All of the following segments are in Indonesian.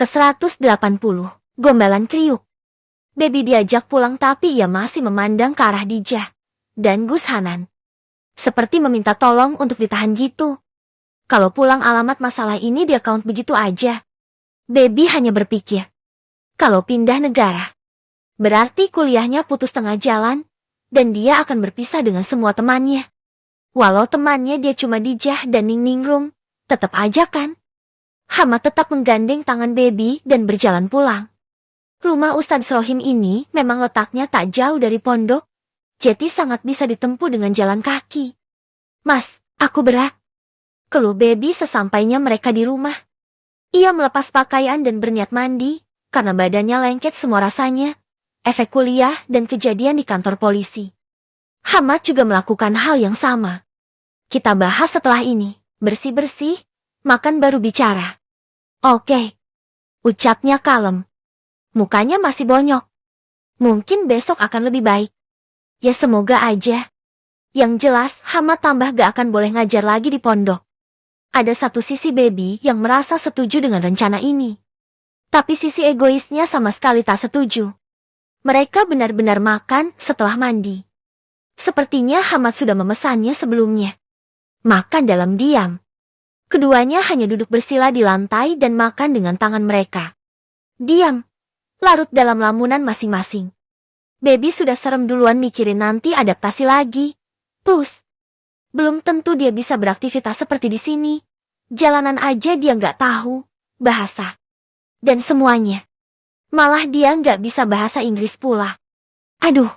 ke-180, Gombalan Kriuk. Baby diajak pulang tapi ia masih memandang ke arah Dijah dan Gus Hanan. Seperti meminta tolong untuk ditahan gitu. Kalau pulang alamat masalah ini di account begitu aja. Baby hanya berpikir, kalau pindah negara, berarti kuliahnya putus tengah jalan, dan dia akan berpisah dengan semua temannya. Walau temannya dia cuma Dijah dan Ningningrum, tetap aja kan? Hamad tetap menggandeng tangan Baby dan berjalan pulang. Rumah Ustadz Rohim ini memang letaknya tak jauh dari pondok, jadi sangat bisa ditempuh dengan jalan kaki. Mas, aku berat. Keluh Baby sesampainya mereka di rumah. Ia melepas pakaian dan berniat mandi, karena badannya lengket semua rasanya, efek kuliah dan kejadian di kantor polisi. Hamad juga melakukan hal yang sama. Kita bahas setelah ini, bersih-bersih, makan baru bicara. Oke. Ucapnya kalem. Mukanya masih bonyok. Mungkin besok akan lebih baik. Ya semoga aja. Yang jelas, Hamad tambah gak akan boleh ngajar lagi di pondok. Ada satu sisi Baby yang merasa setuju dengan rencana ini. Tapi sisi egoisnya sama sekali tak setuju. Mereka benar-benar makan setelah mandi. Sepertinya Hamad sudah memesannya sebelumnya. Makan dalam diam. Keduanya hanya duduk bersila di lantai dan makan dengan tangan mereka. Diam. Larut dalam lamunan masing-masing. Baby sudah serem duluan mikirin nanti adaptasi lagi. Plus, belum tentu dia bisa beraktivitas seperti di sini. Jalanan aja dia nggak tahu, bahasa. Dan semuanya. Malah dia nggak bisa bahasa Inggris pula. Aduh,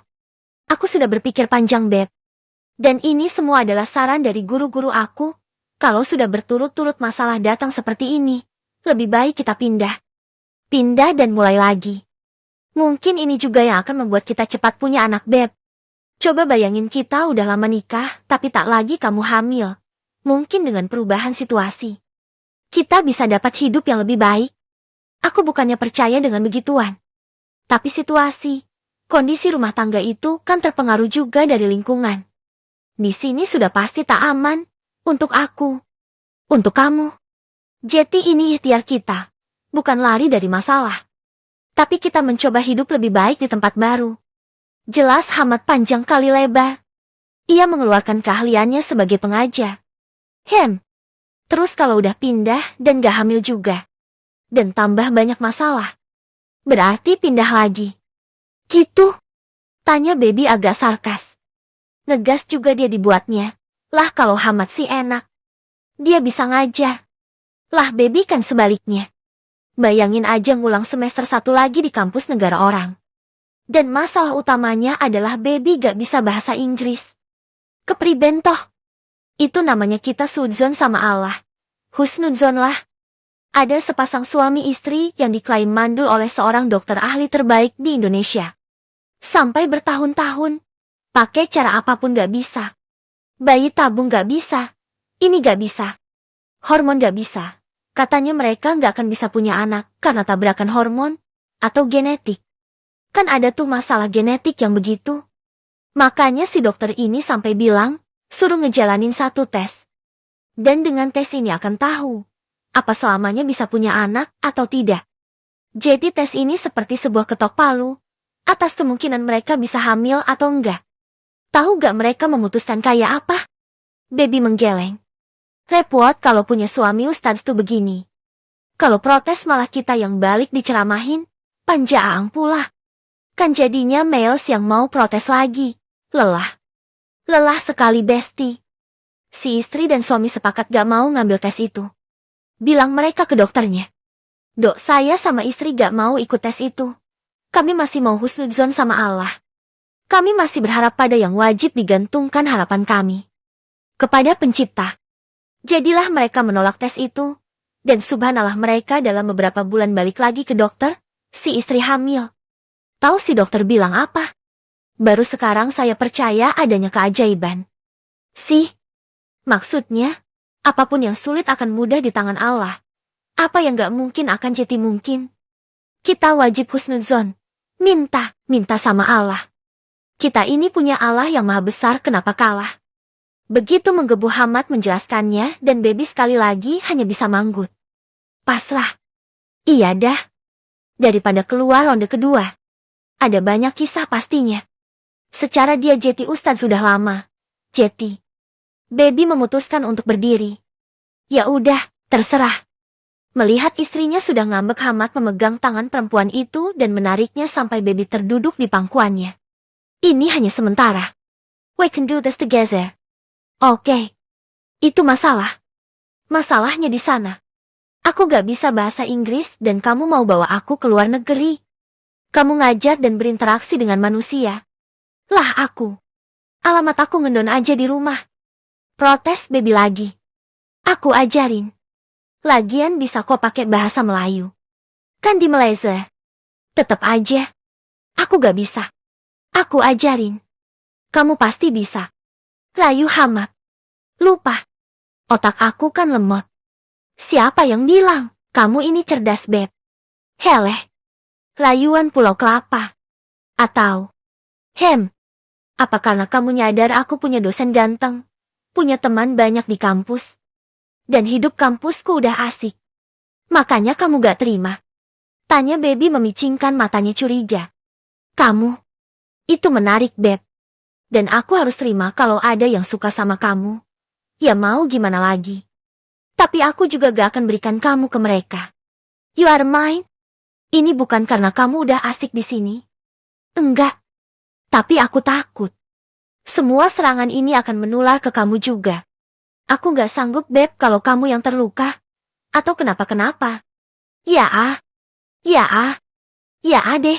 aku sudah berpikir panjang, Beb. Dan ini semua adalah saran dari guru-guru aku. Kalau sudah berturut-turut masalah datang seperti ini, lebih baik kita pindah. Pindah dan mulai lagi. Mungkin ini juga yang akan membuat kita cepat punya anak, Beb. Coba bayangin kita udah lama nikah, tapi tak lagi kamu hamil. Mungkin dengan perubahan situasi, kita bisa dapat hidup yang lebih baik. Aku bukannya percaya dengan begituan. Tapi situasi, kondisi rumah tangga itu kan terpengaruh juga dari lingkungan. Di sini sudah pasti tak aman. Untuk aku. Untuk kamu. Jadi ini ikhtiar kita. Bukan lari dari masalah. Tapi kita mencoba hidup lebih baik di tempat baru. Jelas Hamad panjang kali lebar. Ia mengeluarkan keahliannya sebagai pengajar. Terus kalau udah pindah dan gak hamil juga. Dan tambah banyak masalah. Berarti pindah lagi. Gitu? Tanya Baby agak sarkas. Ngegas juga dia dibuatnya. Lah kalau Hamad sih enak. Dia bisa ngajar. Lah Baby kan sebaliknya. Bayangin aja ngulang semester 1 lagi di kampus negara orang. Dan masalah utamanya adalah Baby gak bisa bahasa Inggris. Kepriben toh? Itu namanya kita sudzon sama Allah. Husnudzon lah. Ada sepasang suami istri yang diklaim mandul oleh seorang dokter ahli terbaik di Indonesia. Sampai bertahun-tahun. Pakai cara apapun gak bisa. Bayi tabung gak bisa. Ini gak bisa. Hormon gak bisa. Katanya mereka gak akan bisa punya anak karena tabrakan hormon atau genetik. Kan ada tuh masalah genetik yang begitu. Makanya si dokter ini sampai bilang, suruh ngejalanin satu tes. Dan dengan tes ini akan tahu, apa selamanya bisa punya anak atau tidak. Jadi tes ini seperti sebuah ketok palu, atas kemungkinan mereka bisa hamil atau enggak. Tahu gak mereka memutuskan kayak apa? Baby menggeleng. Repot kalau punya suami ustadz tuh begini. Kalau protes malah kita yang balik diceramahin, panjaang pula. Kan jadinya males yang mau protes lagi. Lelah. Lelah sekali besti. Si istri dan suami sepakat gak mau ngambil tes itu. Bilang mereka ke dokternya. Dok, saya sama istri gak mau ikut tes itu. Kami masih mau husnudzon sama Allah. Kami masih berharap pada yang wajib digantungkan harapan kami. Kepada pencipta. Jadilah mereka menolak tes itu. Dan subhanallah mereka dalam beberapa bulan balik lagi ke dokter, si istri hamil. Tahu si dokter bilang apa? Baru sekarang saya percaya adanya keajaiban. Maksudnya, apapun yang sulit akan mudah di tangan Allah. Apa yang gak mungkin akan jadi mungkin. Kita wajib husnudzon. Minta sama Allah. Kita ini punya Allah yang maha besar, kenapa kalah? Begitu menggebu Hamad menjelaskannya dan Baby sekali lagi hanya bisa manggut. Pasrah. Iya dah. Daripada keluar ronde kedua. Ada banyak kisah pastinya. Secara dia Jetty Ustadz sudah lama. Jetty. Baby memutuskan untuk berdiri. Ya udah, terserah. Melihat istrinya sudah ngambek, Hamad memegang tangan perempuan itu dan menariknya sampai Baby terduduk di pangkuannya. Ini hanya sementara. We can do this together. Oke. Itu masalah. Masalahnya di sana. Aku gak bisa bahasa Inggris dan kamu mau bawa aku ke luar negeri. Kamu ngajar dan berinteraksi dengan manusia. Lah aku. Alamat aku ngendon aja di rumah. Protes Baby lagi. Aku ajarin. Lagian bisa kok pakai bahasa Melayu. Kan di Malaysia. Tetep aja. Aku gak bisa. Aku ajarin. Kamu pasti bisa. Rayu Hamad. Lupa. Otak aku kan lemot. Siapa yang bilang, kamu ini cerdas, Beb? Heleh. Rayuan Pulau Kelapa. Atau, apa karena kamu nyadar aku punya dosen ganteng? Punya teman banyak di kampus? Dan hidup kampusku udah asik. Makanya kamu gak terima? Tanya Baby memicingkan matanya curiga. Kamu? Itu menarik, Beb. Dan aku harus terima kalau ada yang suka sama kamu. Ya mau gimana lagi. Tapi aku juga gak akan berikan kamu ke mereka. You are mine. Ini bukan karena kamu udah asik di sini. Enggak. Tapi aku takut. Semua serangan ini akan menular ke kamu juga. Aku gak sanggup, Beb, kalau kamu yang terluka. Atau kenapa-kenapa. Ya ah. Ya deh.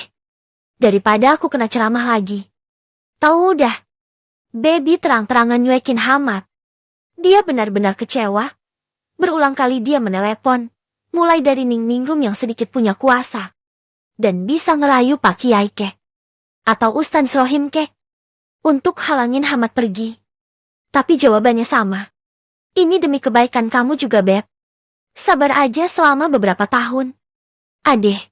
Daripada aku kena ceramah lagi. Tahu udah. Baby terang-terangan nyuekin Hamad. Dia benar-benar kecewa. Berulang kali dia menelepon. Mulai dari Ning Ningrum yang sedikit punya kuasa. Dan bisa ngerayu Pak Kiai kek. Atau Ustaz Rohim kek. Untuk halangin Hamad pergi. Tapi jawabannya sama. Ini demi kebaikan kamu juga, Beb. Sabar aja selama beberapa tahun. Adeh.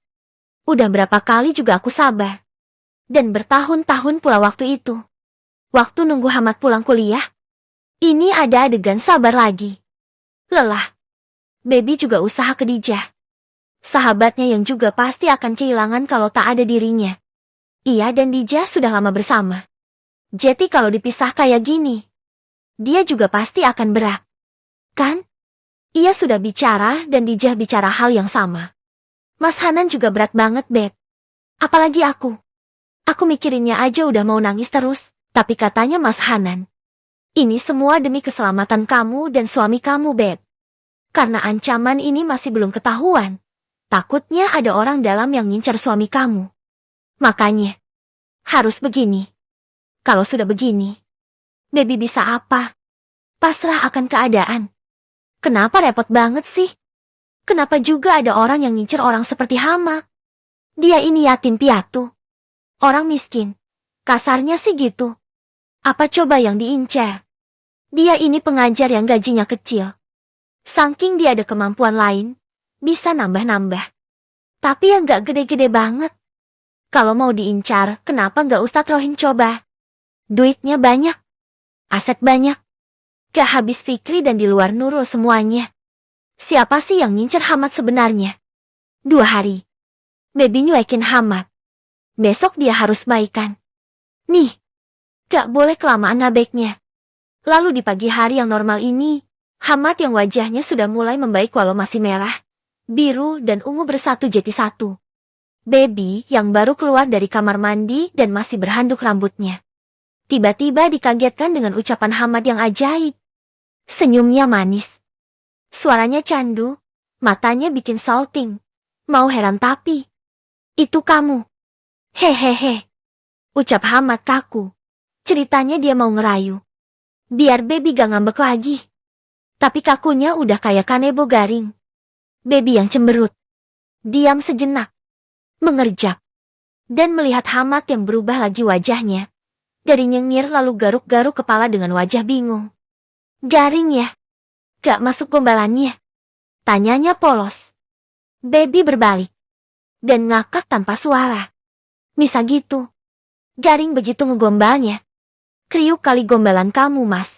Udah berapa kali juga aku sabar. Dan bertahun-tahun pula waktu itu. Waktu nunggu Hamad pulang kuliah. Ini ada adegan sabar lagi. Lelah. Baby juga usaha ke Dijah. Sahabatnya yang juga pasti akan kehilangan kalau tak ada dirinya. Ia dan Dijah sudah lama bersama. Jetty kalau dipisah kayak gini. Dia juga pasti akan berat. Kan? Ia sudah bicara dan Dijah bicara hal yang sama. Mas Hanan juga berat banget, Beb. Apalagi aku. Aku mikirinnya aja udah mau nangis terus. Tapi katanya Mas Hanan. Ini semua demi keselamatan kamu dan suami kamu, Beb. Karena ancaman ini masih belum ketahuan. Takutnya ada orang dalam yang ngincar suami kamu. Makanya. Harus begini. Kalau sudah begini. Baby bisa apa? Pasrah akan keadaan. Kenapa repot banget sih? Kenapa juga ada orang yang ngincer orang seperti Hama? Dia ini yatim piatu. Orang miskin. Kasarnya sih gitu. Apa coba yang diincar? Dia ini pengajar yang gajinya kecil. Saking dia ada kemampuan lain, bisa nambah-nambah. Tapi yang gak gede-gede banget. Kalau mau diincar, kenapa gak Ustadz Rohim coba? Duitnya banyak. Aset banyak. Gak habis Fikri dan di luar Nurul semuanya. Siapa sih yang ngincer Hamad sebenarnya? 2 hari. Baby nyuekin Hamad. Besok dia harus baikan. Nih. Gak boleh kelamaan nabeknya. Lalu di pagi hari yang normal ini, Hamad yang wajahnya sudah mulai membaik walau masih merah, biru dan ungu bersatu jadi satu. Baby yang baru keluar dari kamar mandi dan masih berhanduk rambutnya. Tiba-tiba dikagetkan dengan ucapan Hamad yang ajaib. Senyumnya manis. Suaranya candu, matanya bikin salting. Mau heran tapi. Itu kamu. Hehehe. Ucap Hamad kaku. Ceritanya dia mau ngerayu. Biar Baby gak ngambek lagi. Tapi kakunya udah kayak kanebo garing. Baby yang cemberut. Diam sejenak. Mengerjak. Dan melihat Hamad yang berubah lagi wajahnya. Dari nyengir lalu garuk-garuk kepala dengan wajah bingung. Garing ya? Gak masuk gombalannya? Tanyanya polos. Baby berbalik. Dan ngakak tanpa suara. Bisa gitu. Garing begitu ngegombalnya. Kriuk kali gombalan kamu, Mas.